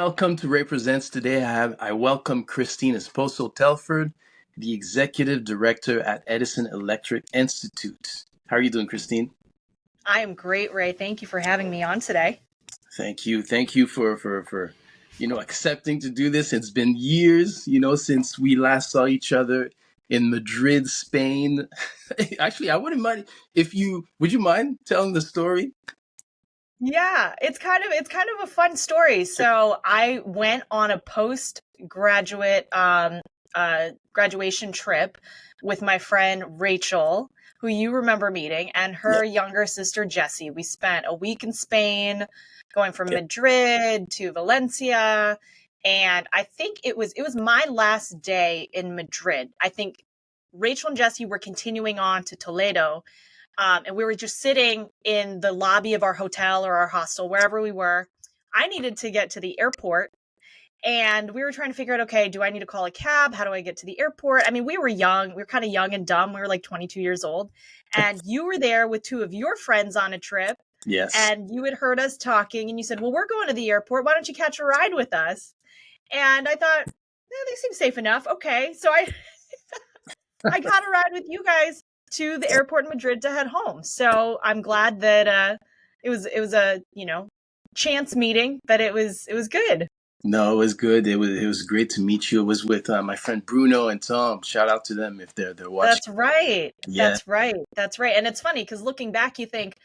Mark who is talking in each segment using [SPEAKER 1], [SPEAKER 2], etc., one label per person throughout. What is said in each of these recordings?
[SPEAKER 1] welcome to Represents. Today I welcome Kristine Esposo Telford, the Executive Director at Edison Electric Institute. How are you doing, Kristine?
[SPEAKER 2] I am great, Ray. Thank you for having me on today.
[SPEAKER 1] Thank you. Thank you for accepting to do this. It's been years, since we last saw each other in Madrid, Spain. Actually, I wouldn't mind if you would you mind telling the story?
[SPEAKER 2] Yeah, it's kind of a fun story. So I went on a postgraduate graduation trip with my friend Rachel, who you remember meeting, and
[SPEAKER 1] Yeah.
[SPEAKER 2] her younger sister Jessie. We spent a week in Spain, going from
[SPEAKER 1] Yeah.
[SPEAKER 2] Madrid to Valencia, and I think it was my last day in Madrid. I think Rachel and Jessie were continuing on to Toledo. And we were just sitting in the lobby of our hotel or our hostel, wherever we were. I needed to get to the airport, and we were trying to figure out, okay, do I need to call a cab? How do I get to the airport? I mean, we were young. We were kind of young and dumb. We were like 22 years old. And you were there with two of your friends on a trip,
[SPEAKER 1] Yes.
[SPEAKER 2] and you had heard us talking, and you said, well, we're going to the airport. Why don't you catch a ride with us? And I thought, they seem safe enough. Okay. So I got a ride with you guys to the airport in Madrid to head home. So I'm glad that it was a chance meeting, but it was good.
[SPEAKER 1] No, it was good. It was great to meet you. It was with my friend Bruno and Tom. Shout out to them if they're watching.
[SPEAKER 2] That's right.
[SPEAKER 1] Yeah.
[SPEAKER 2] That's right. That's right. And it's funny because looking back, you think,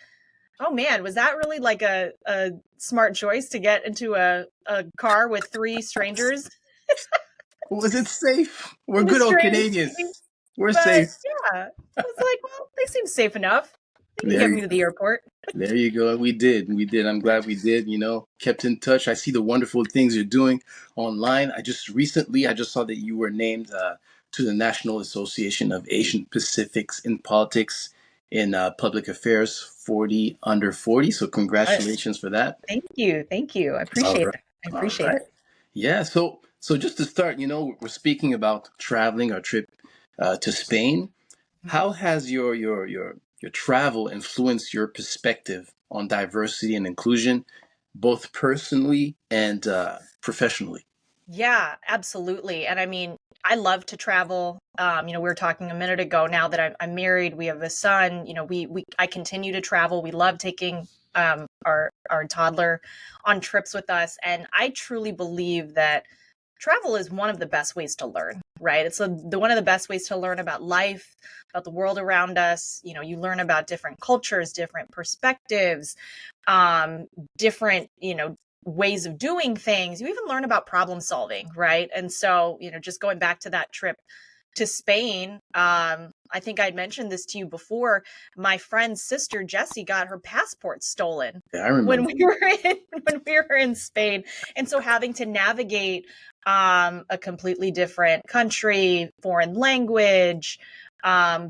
[SPEAKER 2] oh man, was that really like a smart choice to get into a car with three strangers
[SPEAKER 1] Was it safe? We're
[SPEAKER 2] in a
[SPEAKER 1] good old
[SPEAKER 2] strange city?
[SPEAKER 1] Canadians. We're
[SPEAKER 2] But
[SPEAKER 1] safe.
[SPEAKER 2] yeah, I was like, well, they seem safe enough. They can
[SPEAKER 1] There
[SPEAKER 2] get
[SPEAKER 1] you
[SPEAKER 2] me to the airport.
[SPEAKER 1] there you go. We did. We did. I'm glad we did, kept in touch. I see the wonderful things you're doing online. I just saw that you were named to the National Association of Asian Pacifics in Politics in Public Affairs 40 under 40. So congratulations for that.
[SPEAKER 2] Thank you. Thank you. I
[SPEAKER 1] All
[SPEAKER 2] appreciate
[SPEAKER 1] right.
[SPEAKER 2] that. I
[SPEAKER 1] All
[SPEAKER 2] appreciate
[SPEAKER 1] right.
[SPEAKER 2] it.
[SPEAKER 1] Yeah. So just to start, we're speaking about traveling, our trip to Spain.
[SPEAKER 2] Mhm.
[SPEAKER 1] How has your travel influenced your perspective on diversity and inclusion, both personally and professionally?
[SPEAKER 2] Yeah, absolutely. And I mean, I love to travel. We were talking a minute ago. Now that I'm married, we have a son. I continue to travel. We love taking our toddler on trips with us, and I truly believe that travel is one of the best ways to learn. Right? It's one of the best ways to learn about life, about the world around us. You learn about different cultures, different perspectives, different ways of doing things. You even learn about problem solving, right? And so, just going back to that trip to Spain, I think I'd mentioned this to you before. My friend's sister Jessie got her passport stolen
[SPEAKER 1] Yeah, I
[SPEAKER 2] when
[SPEAKER 1] remember.
[SPEAKER 2] we were in when we were in Spain, and so having to navigate a completely different country, foreign language,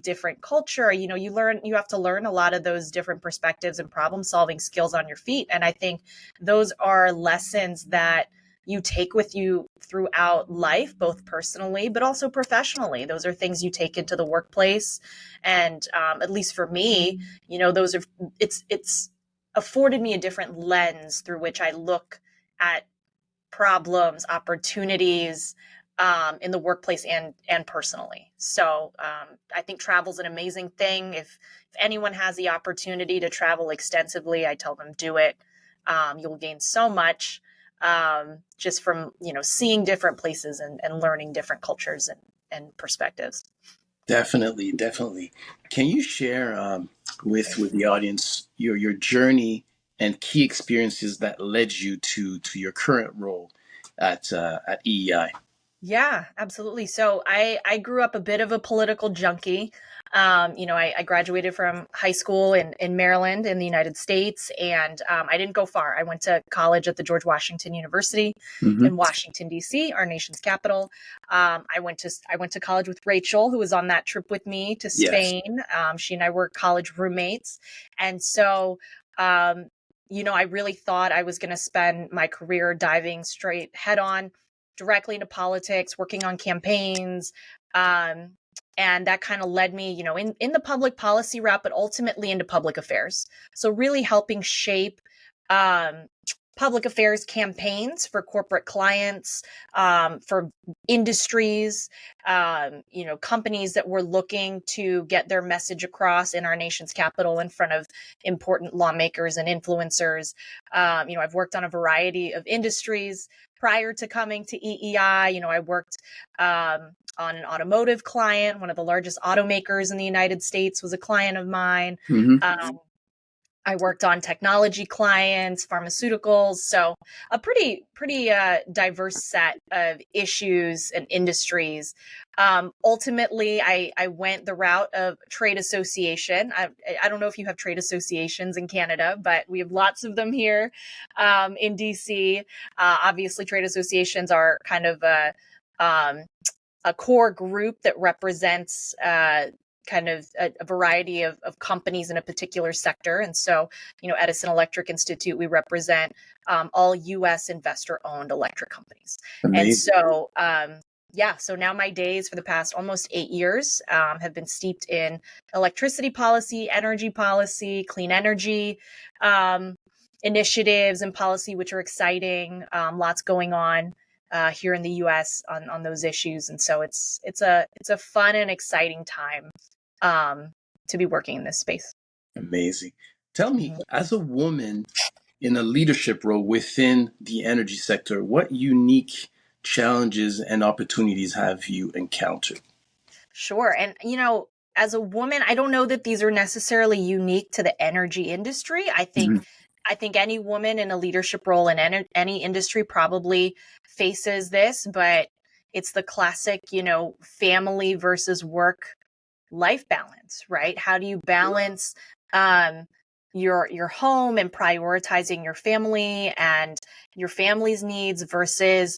[SPEAKER 2] different culture, you have to learn a lot of those different perspectives and problem solving skills on your feet. And I think those are lessons that you take with you throughout life, both personally but also professionally. Those are things you take into the workplace, and at least for me, those are it's afforded me a different lens through which I look at problems, opportunities, in the workplace and personally. So I think travel is an amazing thing. If anyone has the opportunity to travel extensively, I tell them do it. You'll gain so much, just from seeing different places and learning different cultures and perspectives.
[SPEAKER 1] Definitely, definitely. Can you share with the audience your journey and key experiences that led you to your current role at EEI?
[SPEAKER 2] Yeah, absolutely. So I grew up a bit of a political junkie. I graduated from high school in Maryland in the United States, and I didn't go far. I went to college at the George Washington University
[SPEAKER 1] Hmm.
[SPEAKER 2] in Washington, D.C., our nation's capital. I went to college with Rachel, who was on that trip with me to
[SPEAKER 1] Yes.
[SPEAKER 2] Spain. She and I were college roommates, and so um, I really thought I was going to spend my career diving straight head on directly into politics, working on campaigns. Um, and that kind of led me, in the public policy route, but ultimately into public affairs. So really helping shape um, public affairs campaigns for corporate clients, for industries, companies that were looking to get their message across in our nation's capital in front of important lawmakers and influencers. I've worked on a variety of industries prior to coming to EEI. I worked on an automotive client. One of the largest automakers in the United States was a client of mine.
[SPEAKER 1] Mm-hmm.
[SPEAKER 2] I worked on technology clients, pharmaceuticals, so a pretty diverse set of issues and industries. Ultimately, I went the route of trade association. I don't know if you have trade associations in Canada, but we have lots of them here in DC. Obviously, trade associations are kind of a core group that represents kind of a variety of companies in a particular sector. And so, Edison Electric Institute, we represent all U.S. investor-owned electric companies.
[SPEAKER 1] Amazing.
[SPEAKER 2] And so, so now my days for the past almost 8 years have been steeped in electricity policy, energy policy, clean energy initiatives and policy, which are exciting. Lots going on here in the U.S. on those issues, and so it's a fun and exciting time to be working in this space.
[SPEAKER 1] Amazing. Tell me, as a woman in a leadership role within the energy sector, what unique challenges and opportunities have you encountered?
[SPEAKER 2] Sure, and as a woman, I don't know that these are necessarily unique to the energy industry. I think any woman in a leadership role in any industry probably faces this, but it's the classic, family versus work life balance, right? How do you balance your home and prioritizing your family and your family's needs versus,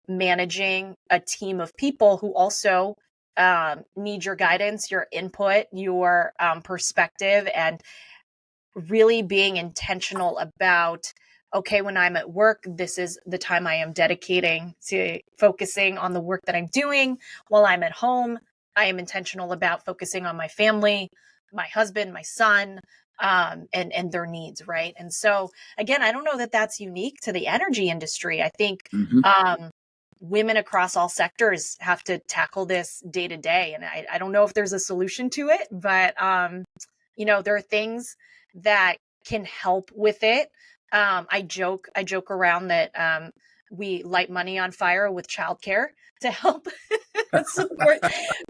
[SPEAKER 2] managing a team of people who also need your guidance, your input, your perspective, and really being intentional about, okay, when I'm at work, this is the time I am dedicating to focusing on the work that I'm doing. While I'm at home, I am intentional about focusing on my family, my husband, my son, and their needs, right? And so, again, I don't know that that's unique to the energy industry. I think women across all sectors have to tackle this day to day. And I don't know if there's a solution to it, but, there are things that can help with it. I joke around that we light money on fire with childcare to help support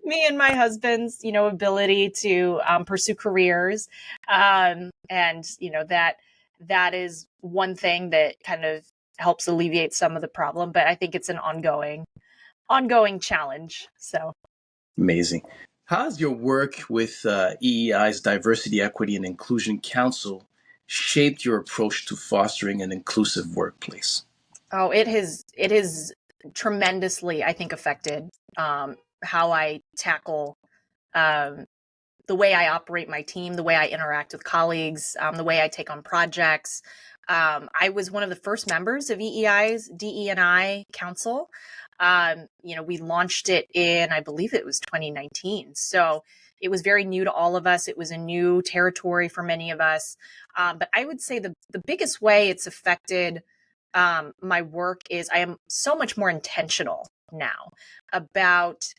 [SPEAKER 2] me and my husband's, ability to pursue careers. And, that is one thing that kind of helps alleviate some of the problem, but I think it's an ongoing challenge. So
[SPEAKER 1] Amazing. How has your work with EEI's Diversity, Equity, and Inclusion Council shaped your approach to fostering an inclusive workplace?
[SPEAKER 2] Oh, it has tremendously, I think, affected how I tackle the way I operate my team, the way I interact with colleagues, the way I take on projects. I was one of the first members of EEI's DE&I Council. We launched it in, I believe it was 2019. So it was very new to all of us. It was a new territory for many of us. But I would say the biggest way it's affected my work is I am so much more intentional now about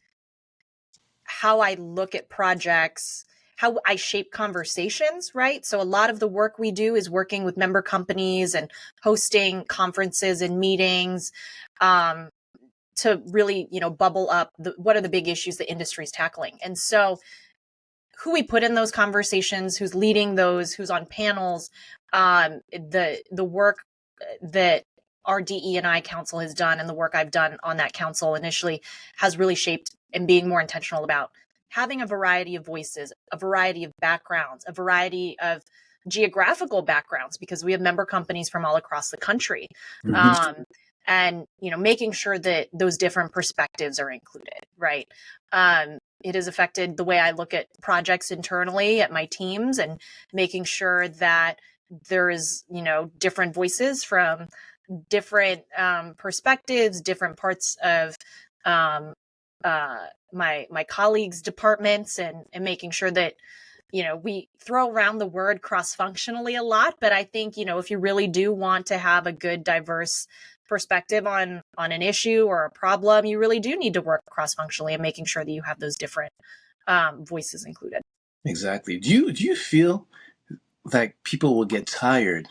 [SPEAKER 2] how I look at projects, how I shape conversations, right? So a lot of the work we do is working with member companies and hosting conferences and meetings to really, bubble up what are the big issues the industry is tackling. And so who we put in those conversations, who's leading those, who's on panels, the work that our DE&I council has done and the work I've done on that council initially has really shaped and being more intentional about having a variety of voices, a variety of backgrounds, a variety of geographical backgrounds, because we have member companies from all across the country. And, making sure that those different perspectives are included, right? It has affected the way I look at projects internally at my teams and making sure that there is, different voices from different perspectives, different parts of my colleagues' departments, and making sure that we throw around the word cross-functionally a lot, but I think, if you really do want to have a good, diverse perspective on an issue or a problem, you really do need to work cross-functionally and making sure that you have those different voices included.
[SPEAKER 1] Exactly. Do you feel like people will get tired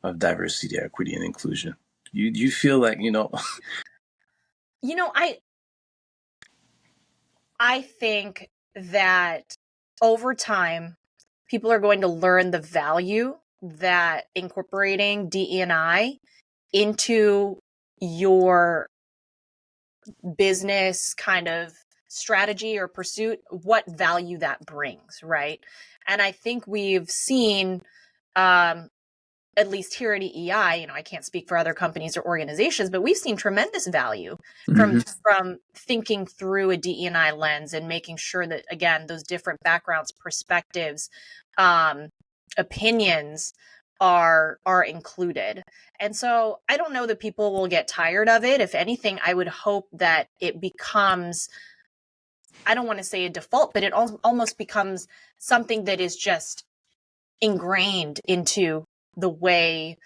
[SPEAKER 1] of diversity, equity, and inclusion? You feel like
[SPEAKER 2] I think that over time, people are going to learn the value that incorporating DE&I into your business kind of strategy or pursuit, what value that brings, right? And I think we've seen, at least here at EEI, I can't speak for other companies or organizations, but we've seen tremendous value from
[SPEAKER 1] Mhm.
[SPEAKER 2] from thinking through a DE&I lens and making sure that, again, those different backgrounds, perspectives, opinions are included. And so I don't know that people will get tired of it. If anything, I would hope that it becomes, I don't want to say a default, but it almost becomes something that is just ingrained into the way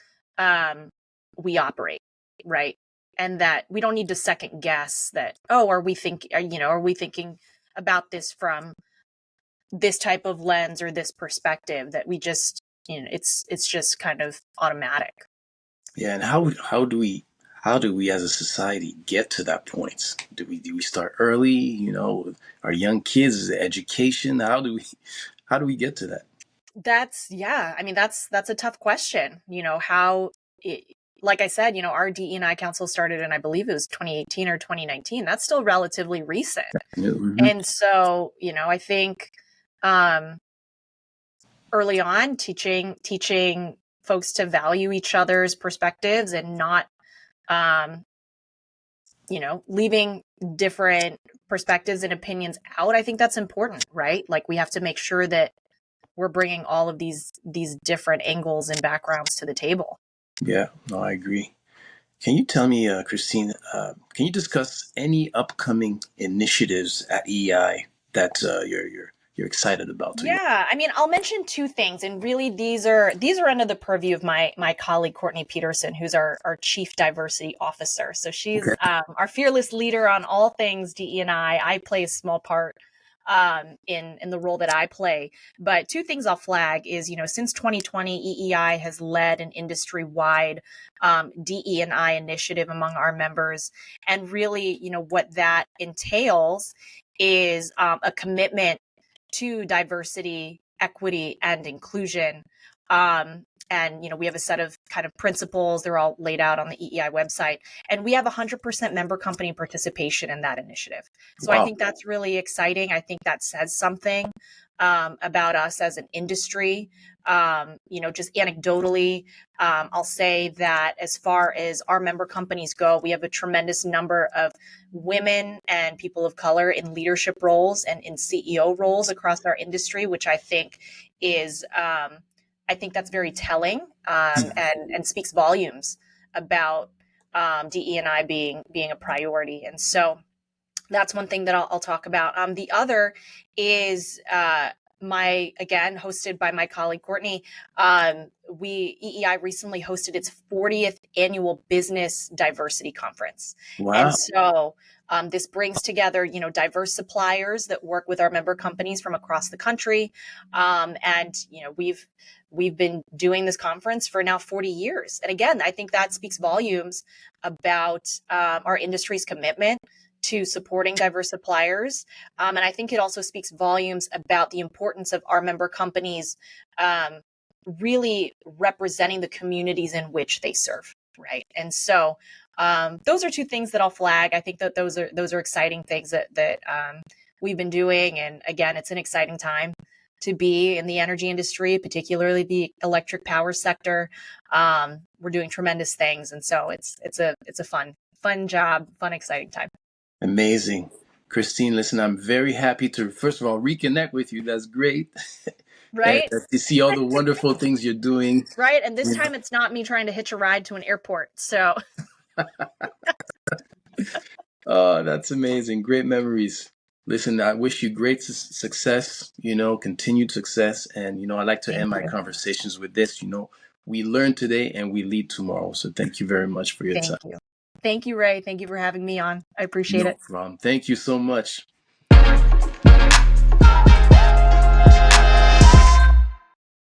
[SPEAKER 2] we operate, right? And that we don't need to second guess that, oh, are we thinking about this from this type of lens or this perspective, that we just, it's just kind of automatic.
[SPEAKER 1] Yeah, and how do we as a society get to that point? Do we start early? Our young kids, is it education? How do we get to that?
[SPEAKER 2] That's a tough question. Like I said, our DE&I council started in, I believe it was 2018 or 2019. That's still relatively recent.
[SPEAKER 1] Mhm.
[SPEAKER 2] And so, I think early on, teaching folks to value each other's perspectives and not, um, leaving different perspectives and opinions out. I think that's important, right? Like, we have to make sure that we're bringing all of these different angles and backgrounds to the table.
[SPEAKER 1] Yeah, no, I agree. Can you tell me, Kristine, can you discuss any upcoming initiatives at EI that you're excited about?
[SPEAKER 2] Yeah, I'll mention two things, and really these are under the purview of my colleague Courtney Peterson, who's our chief diversity officer. So she's
[SPEAKER 1] Okay.
[SPEAKER 2] our fearless leader on all things DE&I. I play a small part in the role that I play. But two things I'll flag is, since 2020, EEI has led an industry-wide DE&I initiative among our members, and really, what that entails is a commitment to diversity, equity, and inclusion. And we have a set of kind of principles. They're all laid out on the EEI website, and we have 100% member company participation in that initiative. So I
[SPEAKER 1] Wow.
[SPEAKER 2] think that's really exciting. I think that says something about us as an industry. Just anecdotally, I'll say that as far as our member companies go, we have a tremendous number of women and people of color in leadership roles and in CEO roles across our industry, which I think is, I think that's very telling, and speaks volumes about DE&I being a priority. And so that's one thing that I'll talk about. The other is again, hosted by my colleague Courtney. EEI recently hosted its 40th annual business diversity conference, and
[SPEAKER 1] Wow.
[SPEAKER 2] so this brings together diverse suppliers that work with our member companies from across the country, and we've been doing this conference for now 40 years. And again, I think that speaks volumes about our industry's commitment to supporting diverse suppliers. And I think it also speaks volumes about the importance of our member companies really representing the communities in which they serve, right? And so those are two things that I'll flag. I think that those are exciting things that we've been doing. And again, it's an exciting time to be in the energy industry, particularly the electric power sector. We're doing tremendous things, and so it's a fun job, fun, exciting time.
[SPEAKER 1] Amazing. Kristine, listen, I'm very happy to, first of all, reconnect with you. That's great. And
[SPEAKER 2] Right,
[SPEAKER 1] to see all the wonderful things you're doing.
[SPEAKER 2] right. And this time it's not me trying to hitch a ride to an airport. So
[SPEAKER 1] Oh, that's amazing. Great memories. Listen, I wish you great success, continued success. And, I like to
[SPEAKER 2] Thank
[SPEAKER 1] end my
[SPEAKER 2] you.
[SPEAKER 1] conversations with this, we learn today and we lead tomorrow. So thank you very much for your time.
[SPEAKER 2] Thank you. Thank you, Ray. Thank you for having me on. I appreciate
[SPEAKER 1] No
[SPEAKER 2] it.
[SPEAKER 1] problem. Thank you so much.